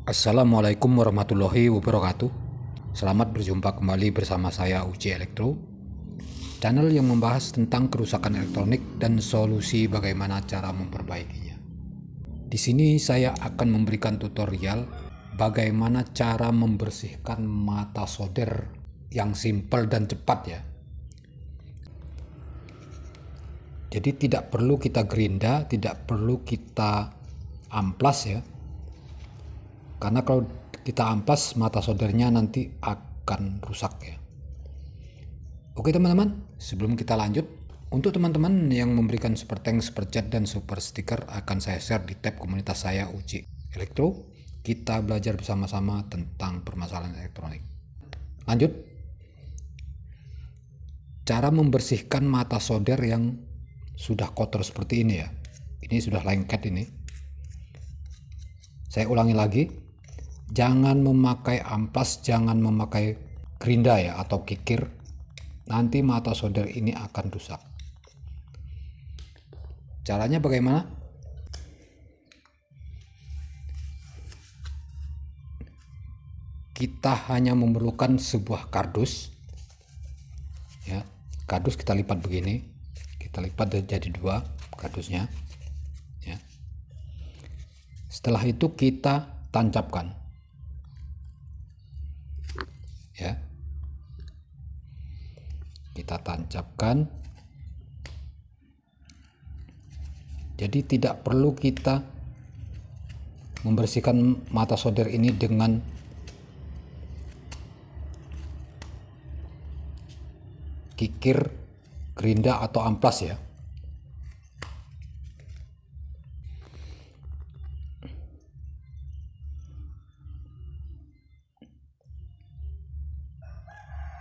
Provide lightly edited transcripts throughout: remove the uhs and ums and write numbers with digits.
Assalamualaikum warahmatullahi wabarakatuh. Selamat berjumpa kembali bersama saya Uci Elektro, channel yang membahas tentang kerusakan elektronik dan solusi bagaimana cara memperbaikinya. Di sini saya akan memberikan tutorial bagaimana cara membersihkan mata solder yang simpel dan cepat ya. Jadi tidak perlu kita gerinda, tidak perlu kita amplas ya. Karena kalau kita ampas mata soldernya nanti akan rusak ya. Oke teman-teman, sebelum kita lanjut, untuk teman-teman yang memberikan super thanks, super chat, dan super stiker akan saya share di tab komunitas saya Uci Elektro. Kita belajar bersama-sama tentang permasalahan elektronik. Lanjut. Cara membersihkan mata solder yang sudah kotor seperti ini ya. Ini sudah lengket ini. Saya ulangi lagi. Jangan memakai amplas, jangan memakai gerinda ya atau kikir. Nanti mata solder ini akan rusak. Caranya bagaimana? Kita hanya memerlukan sebuah kardus. Ya, kardus kita lipat begini. Kita lipat jadi dua kardusnya. Ya. Setelah itu kita tancapkan. Ya, kita tancapkan. Jadi tidak perlu kita membersihkan mata solder ini dengan kikir, gerinda atau amplas ya.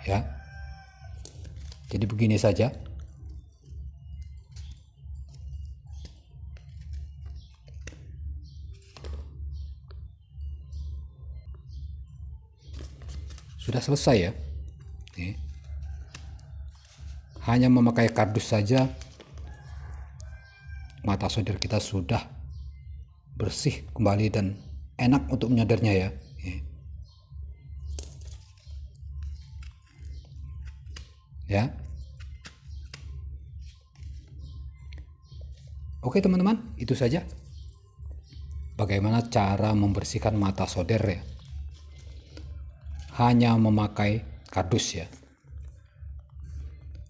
Ya, jadi begini saja. Sudah selesai ya. Nih. Hanya memakai kardus saja mata solder kita sudah bersih kembali dan enak untuk menyodernya ya. Nih. Ya. Oke teman-teman, itu saja bagaimana cara membersihkan mata solder ya. Hanya memakai kardus ya.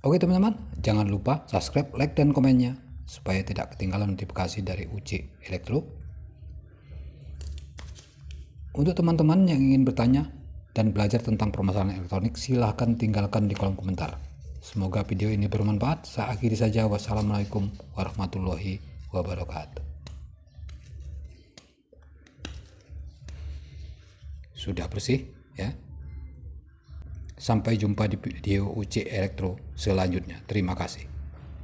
Oke teman-teman, jangan lupa subscribe, like, dan komennya supaya tidak ketinggalan notifikasi dari Uci Elektro. Untuk teman-teman yang ingin bertanya dan belajar tentang permasalahan elektronik, silahkan tinggalkan di kolom komentar. Semoga video ini bermanfaat. Saya akhiri saja. Wassalamualaikum warahmatullahi wabarakatuh. Sudah bersih ya. Sampai jumpa di video Uci Elektro selanjutnya. Terima kasih.